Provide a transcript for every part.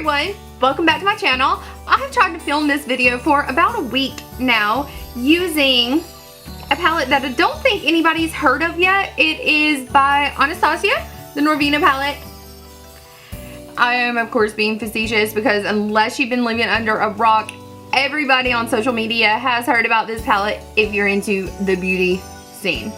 everyone, welcome back to my channel. I have tried to film this video for about a week now using a palette that I don't think anybody's heard of yet. It is by Anastasia, the Norvina palette. I am of course being facetious because unless you've been living under a rock, everybody on social media has heard about this palette if you're into the beauty scene.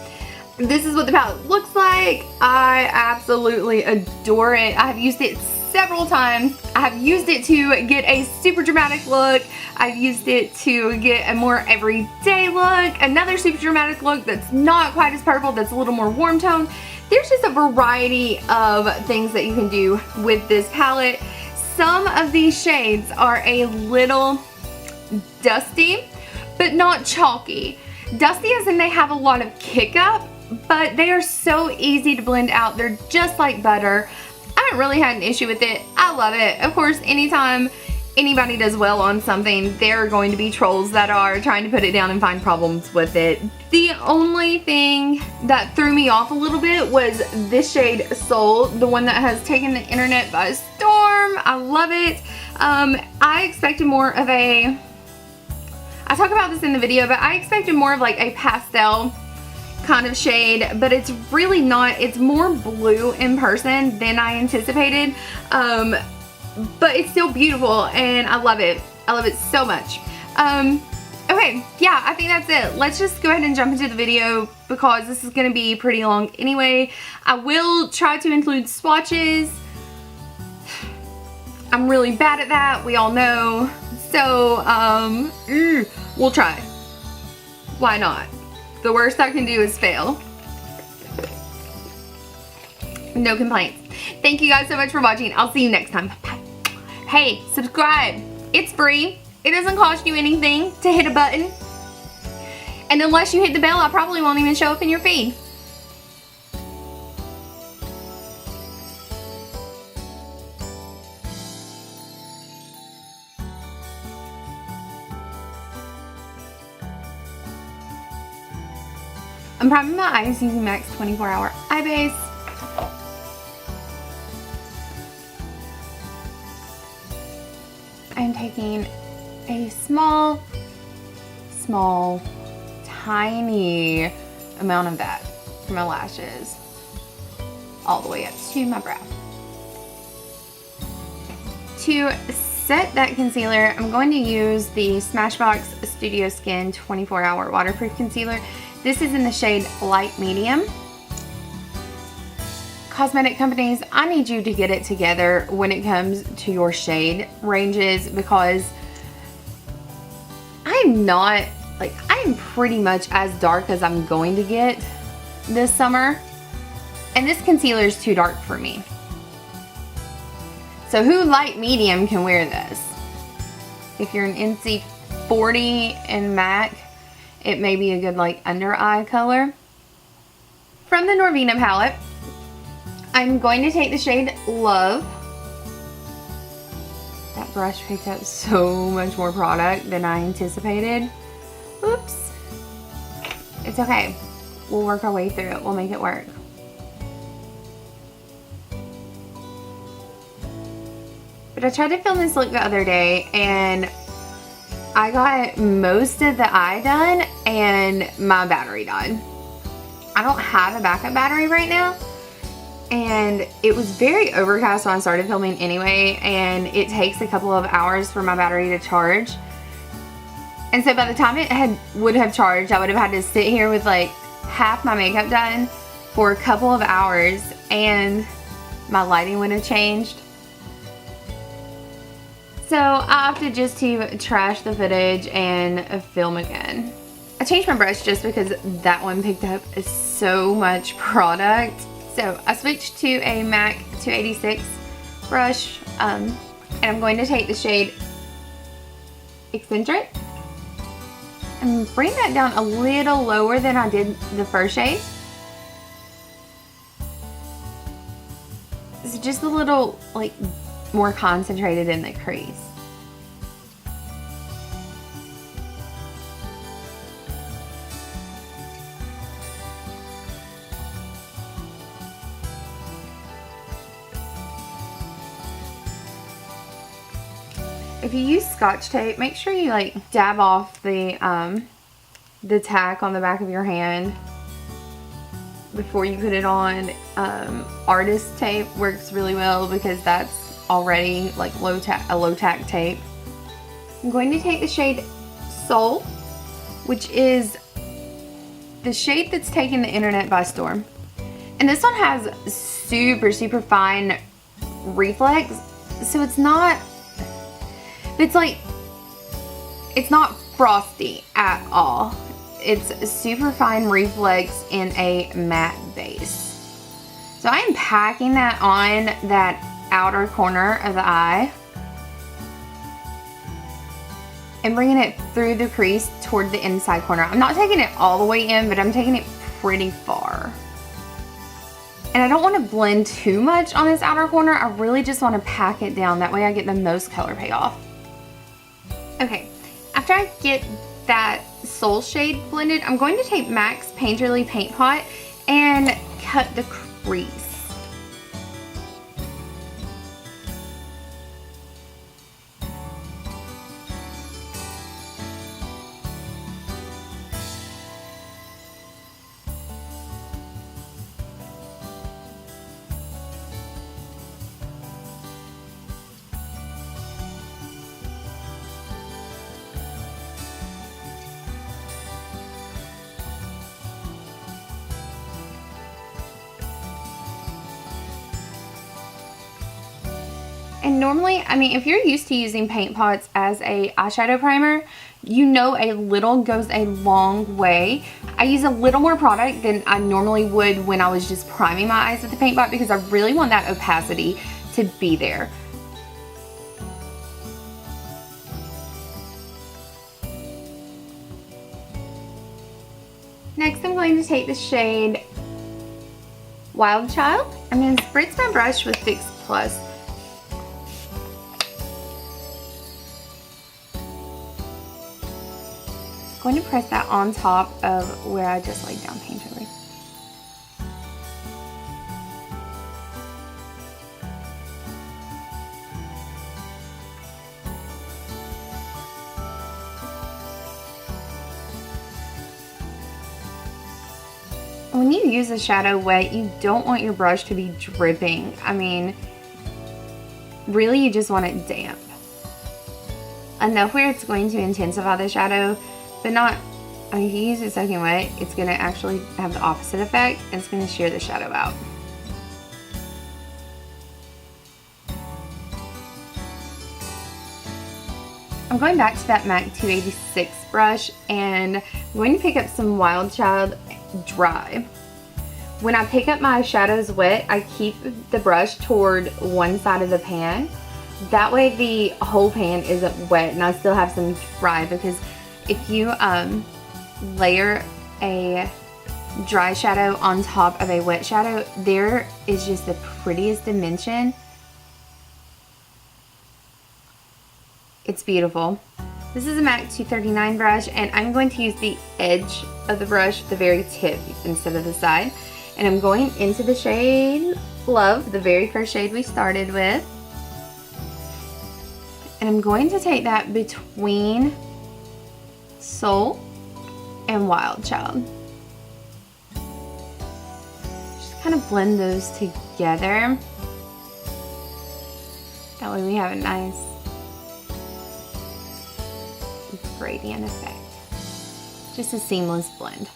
This is what the palette looks like. I absolutely adore it. I have used it several times. I have used it to get a super dramatic look. I've used it to get a more everyday look. Another super dramatic look that's not quite as purple, that's a little more warm tone. There's just a variety of things that you can do with this palette. Some of these shades are a little dusty, but not chalky. Dusty as in they have a lot of kick up, but they are so easy to blend out. They're just like butter. I haven't really had an issue with it. I love it. Of course, anytime anybody does well on something, there are going to be trolls that are trying to put it down and find problems with it. The only thing that threw me off a little bit was this shade Soul, the one that has taken the internet by storm. I love it. I expected more of a, I talk about this in the video, but I expected more of like a pastel kind of shade, but it's really not. It's more blue in person than I anticipated, but it's still beautiful and I love it. I love it so much. Okay, yeah, I think that's it. Let's just go ahead and jump into the video because this is going to be pretty long anyway. I will try to include swatches. I'm really bad at that, we all know, so we'll try. Why not? The worst I can do is fail. No complaints. Thank you guys so much for watching. I'll see you next time. Bye. Hey, subscribe. It's free. It doesn't cost you anything to hit a button. And unless you hit the bell, I probably won't even show up in your feed. I'm priming my eyes using MAC's 24-hour eye base. I'm taking a small, tiny amount of that for my lashes all the way up to my brow. To set that concealer, I'm going to use the Smashbox Studio Skin 24-hour waterproof concealer. This is in the shade Light Medium. Cosmetic companies, I need you to get it together when it comes to your shade ranges because I'm not, like, I am pretty much as dark as I'm going to get this summer. And this concealer is too dark for me. So who light medium can wear this? If you're an NC 40 in MAC, it may be a good like under eye color. From the Norvina palette, I'm going to take the shade Love. That brush picked up so much more product than I anticipated. Oops. It's okay. We'll work our way through it. We'll make it work. But I tried to film this look the other day and I got most of the eye done and my battery died. I don't have a backup battery right now and it was very overcast when I started filming anyway, and it takes a couple of hours for my battery to charge. And so by the time it would have charged, I would have had to sit here with like half my makeup done for a couple of hours and my lighting would have changed. So I opted just to trash the footage and film again. I changed my brush just because that one picked up so much product. So I switched to a MAC 286 brush and I'm going to take the shade Eccentric and bring that down a little lower than I did the first shade. So just a little like more concentrated in the crease. if you use Scotch tape, make sure you like dab off the tack on the back of your hand before you put it on. Artist tape works really well because that's already like a low tack tape. I'm going to take the shade Soul, which is the shade that's taken the internet by storm. And this one has super, super fine reflex. So it's not frosty at all. It's super fine reflex in a matte base. So I am packing that on that outer corner of the eye and bringing it through the crease toward the inside corner. I'm not taking it all the way in, but I'm taking it pretty far. And I don't want to blend too much on this outer corner. I really just want to pack it down. That way I get the most color payoff. Okay, after I get that Soul shade blended, I'm going to take MAC's Painterly Paint Pot and cut the crease. And normally, I mean, if you're used to using paint pots as a eyeshadow primer, you know a little goes a long way. I use a little more product than I normally would when I was just priming my eyes with the paint pot because I really want that opacity to be there. Next, I'm going to take the shade Wild Child. I'm going to spritz my brush with Fix Plus. Going to press that on top of where I just laid down Painterly. When you use a shadow wet, you don't want your brush to be dripping. I mean, really you just want it damp. Enough where it's going to intensify the shadow, but not, I mean, if you use it soaking wet, it's going to actually have the opposite effect and it's going to shear the shadow out. I'm going back to that MAC 286 brush and I'm going to pick up some Wild Child dry. When I pick up my shadows wet, I keep the brush toward one side of the pan. That way the whole pan isn't wet and I still have some dry, because if you layer a dry shadow on top of a wet shadow, there is just the prettiest dimension. It's beautiful. This is a MAC 239 brush and I'm going to use the edge of the brush, the very tip instead of the side. And I'm going into the shade Love, the very first shade we started with. And I'm going to take that between Soul and Wild Child. Just kind of blend those together. That way we have a nice gradient effect. Just a seamless blend.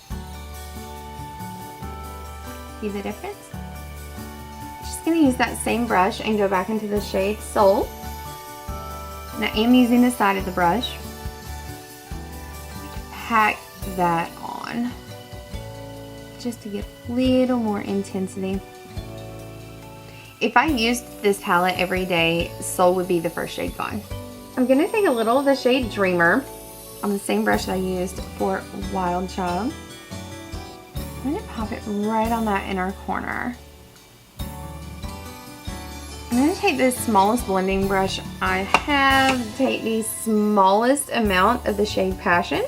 See the difference? Just gonna use that same brush and go back into the shade Soul. And I am using the side of the brush. Pack that on just to get a little more intensity. If I used this palette every day, Soul would be the first shade gone. I'm going to take a little of the shade Dreamer on the same brush that I used for Wild Child. I'm going to pop it right on that inner corner. I'm going to take the smallest blending brush I have, take the smallest amount of the shade Passion.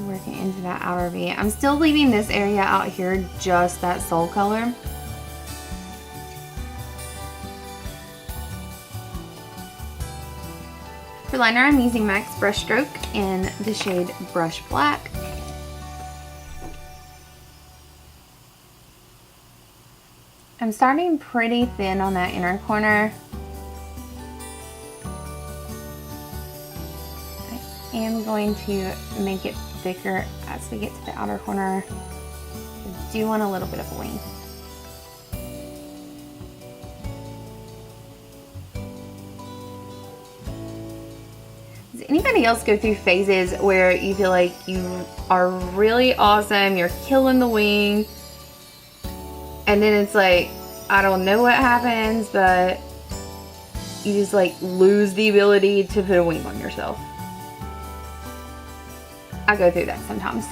Working into that outer V. I'm still leaving this area out here just that Soul color. For liner, I'm using MAC's Brushstroke in the shade BrushBlack. I'm starting pretty thin on that inner corner. I am going to make it thicker as we get to the outer corner. I do want a little bit of a wing. Does anybody else go through phases where you feel like you are really awesome, you're killing the wing, and then it's like, I don't know what happens, but you just like lose the ability to put a wing on yourself? I go through that sometimes.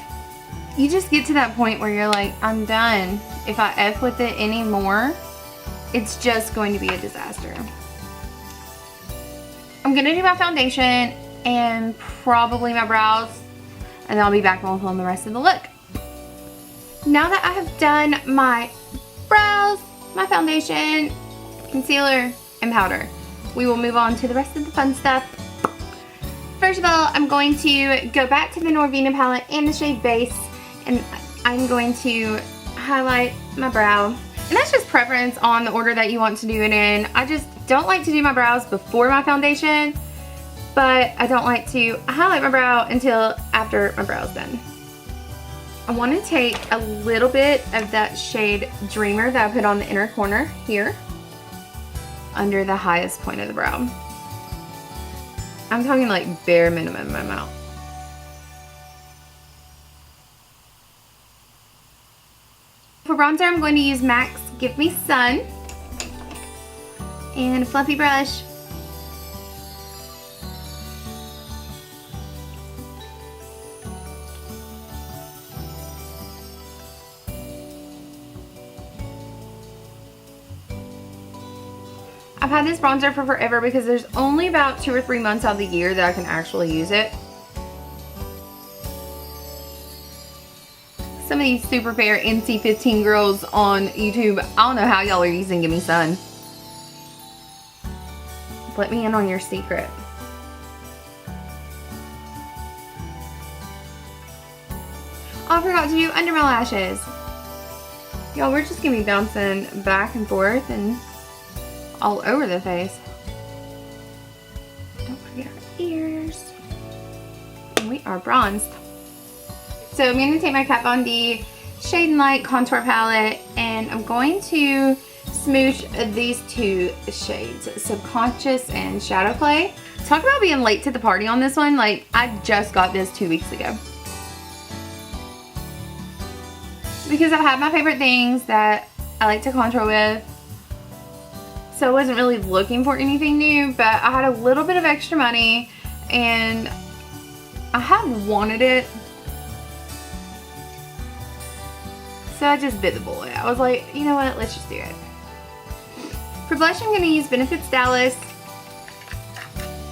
You just get to that point where you're like, I'm done. If I F with it anymore, it's just going to be a disaster. I'm gonna do my foundation and probably my brows, and then I'll be back and we'll film the rest of the look. Now that I have done my brows, my foundation, concealer, and powder, we will move on to the rest of the fun stuff. First of all, I'm going to go back to the Norvina palette and the shade Base, and I'm going to highlight my brow. And that's just preference on the order that you want to do it in. I just don't like to do my brows before my foundation, but I don't like to highlight my brow until after my brow's done. I want to take a little bit of that shade Dreamer that I put on the inner corner here, under the highest point of the brow. I'm talking like bare minimum amount. For bronzer, I'm going to use MAC's Give Me Sun and a fluffy brush. I've had this bronzer for forever because there's only about 2 or 3 months out of the year that I can actually use it. Some of these super fair NC15 girls on YouTube, I don't know how y'all are using Give Me Sun. Let me in on your secret. Oh, I forgot to do under my lashes. Y'all, we're just gonna be bouncing back and forth and all over the face. Don't forget our ears. And we are bronzed. So I'm going to take my Kat Von D Shade and Light contour palette, and I'm going to smoosh these 2 shades, Subconscious and Shadow Play. Talk about being late to the party on this one. Like, I just got this 2 weeks ago. Because I've had my favorite things that I like to contour with. So I wasn't really looking for anything new, but I had a little bit of extra money and I have wanted it. So I just bit the bullet. I was like, you know what, let's just do it. For blush, I'm going to use Benefits Dallas.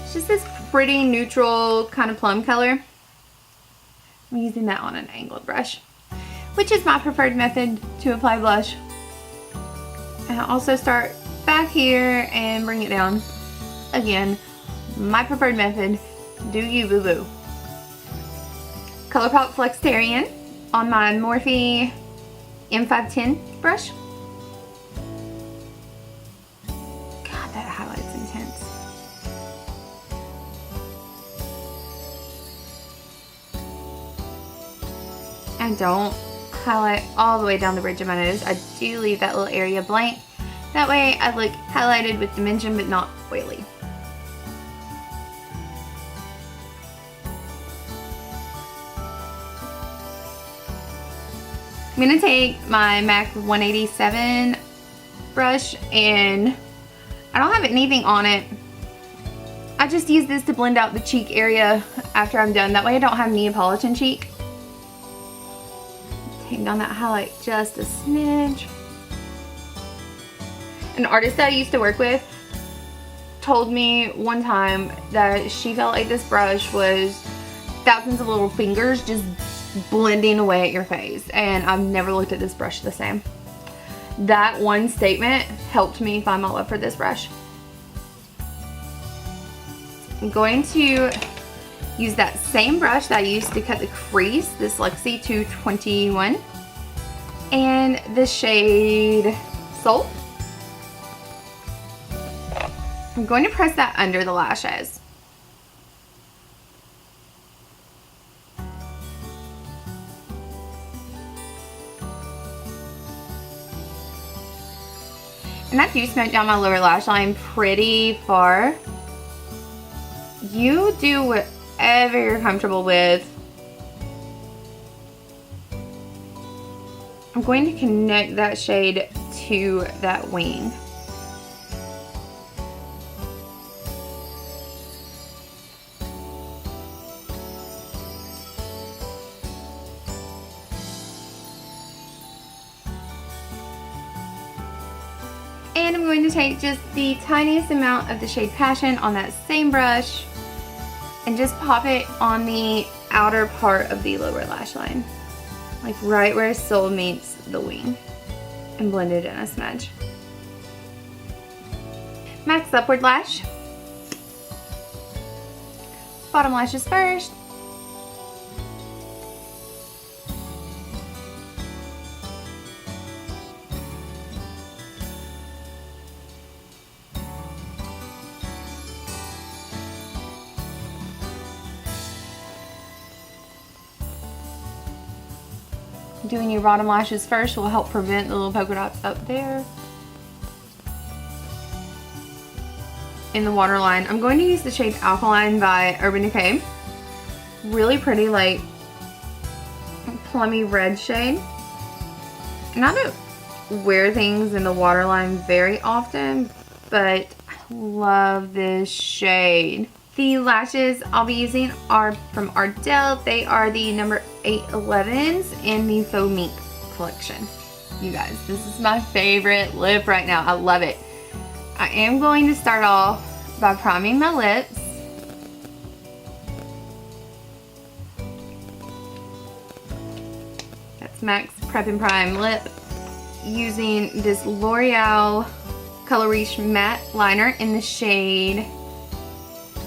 It's just this pretty neutral kind of plum color. I'm using that on an angled brush, which is my preferred method to apply blush. And I also start back here and bring it down. Again, my preferred method. Do you, boo boo. Colourpop Flexitarian on my Morphe M510 brush. God, that highlight's intense. And don't highlight all the way down the bridge of my nose. I do leave that little area blank. That way I look highlighted with dimension but not oily. I'm going to take my MAC 187 brush, and I don't have anything on it. I just use this to blend out the cheek area after I'm done. That way I don't have Neapolitan cheek. Take down that highlight just a smidge. An artist that I used to work with told me one time that she felt like this brush was thousands of little fingers just blending away at your face, and I've never looked at this brush the same. That one statement helped me find my love for this brush. I'm going to use that same brush that I used to cut the crease, this Lexi 221, and the shade Soul. I'm going to press that under the lashes. And I do smoke down my lower lash line pretty far. You do whatever you're comfortable with. I'm going to connect that shade to that wing. And I'm going to take just the tiniest amount of the shade Passion on that same brush and just pop it on the outer part of the lower lash line. Like right where Soul meets the wing. And blend it in a smudge. MAC's Upward Lash. Bottom lashes first. Doing your bottom lashes first will help prevent the little polka dots up there in the waterline. I'm going to use the shade Alkaline by Urban Decay. Really pretty, like plummy red shade. And I don't wear things in the waterline very often, but I love this shade. The lashes I'll be using are from Ardell. They are the number 811s in the Faux Mink collection. You guys, this is my favorite lip right now. I love it. I am going to start off by priming my lips. That's MAC's Prep and Prime Lip. Using this L'Oreal Color Riche Matte Liner in the shade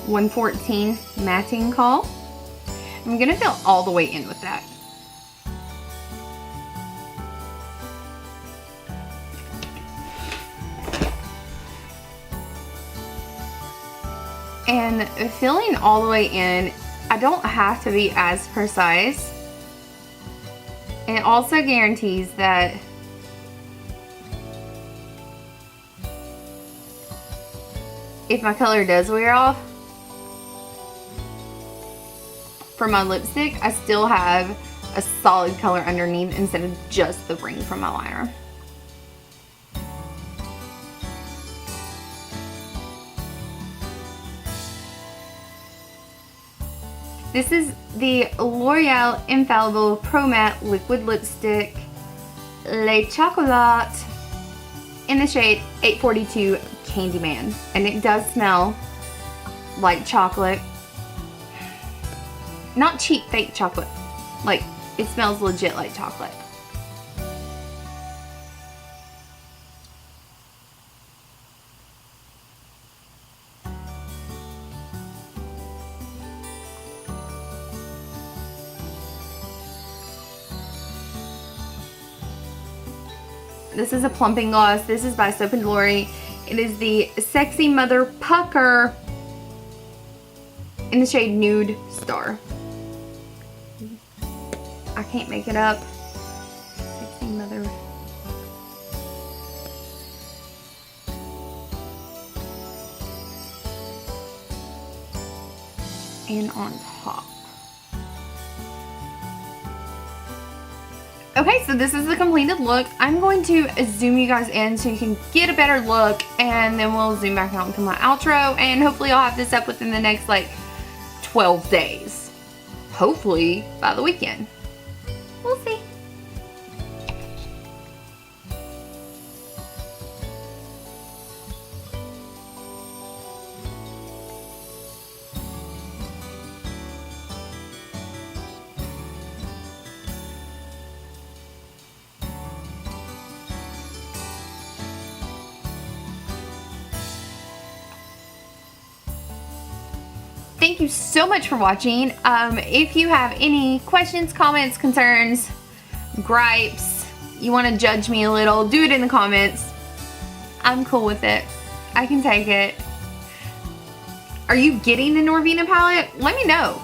114 Matting Call. I'm gonna fill all the way in with that. And filling all the way in, I don't have to be as precise. And it also guarantees that if my color does wear off for my lipstick, I still have a solid color underneath instead of just the ring from my liner. This is the Loreal Infallible Pro Matte Liquid Lipstick Le Chocolat in the shade 842 Candyman. And it does smell like chocolate. Not cheap fake chocolate. Like, it smells legit like chocolate. This is a plumping gloss. This is by Soap & Glory. It is the Sexy Mother Pucker in the shade Nudestar. I can't make it up. Sexy Mother. And on top. Okay, so this is the completed look. I'm going to zoom you guys in so you can get a better look, and then we'll zoom back out into my outro, and hopefully I'll have this up within the next like 12 days. Hopefully by the weekend. We'll see. thank you so much for watching. If you have any questions, comments, concerns, gripes, you want to judge me a little, do it in the comments. I'm cool with it. I can take it. Are you getting the Norvina palette? Let me know.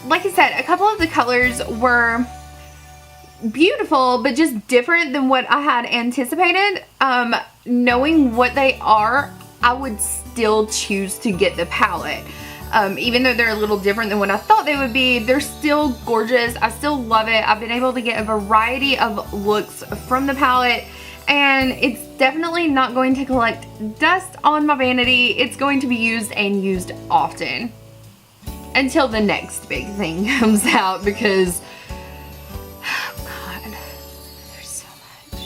Like I said, a couple of the colors were beautiful, but just different than what I had anticipated. Knowing what they are, I would still choose to get the palette. Even though they're a little different than what I thought they would be, they're still gorgeous. I still love it. I've been able to get a variety of looks from the palette, and it's definitely not going to collect dust on my vanity. It's going to be used and used often until the next big thing comes out, because oh god, there's so much.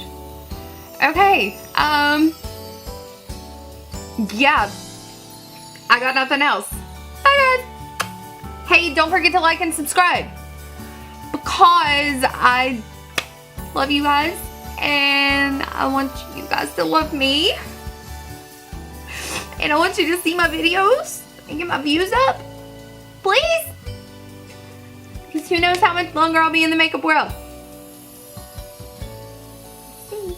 Okay, yeah, I got nothing else. Bye guys. Hey, don't forget to like and subscribe, because I love you guys and I want you guys to love me, and I want you to see my videos and get my views up, please, because who knows how much longer I'll be in the makeup world. See.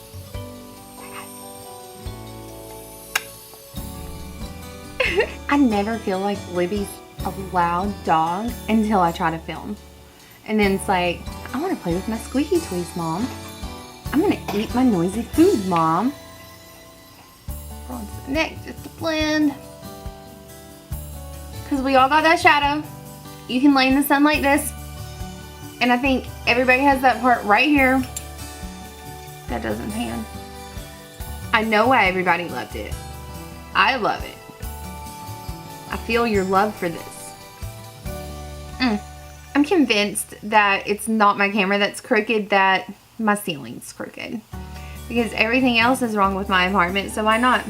I never feel like Libby's a loud dog until I try to film. And then it's like, I want to play with my squeaky toys, Mom. I'm going to eat my noisy food, Mom. On to the next, just to blend. Because we all got that shadow. You can lay in the sun like this. And I think everybody has that part right here that doesn't pan. I know why everybody loved it. I love it. I feel your love for this. I'm convinced that it's not my camera that's crooked, that my ceiling's crooked. Because everything else is wrong with my apartment, so why not?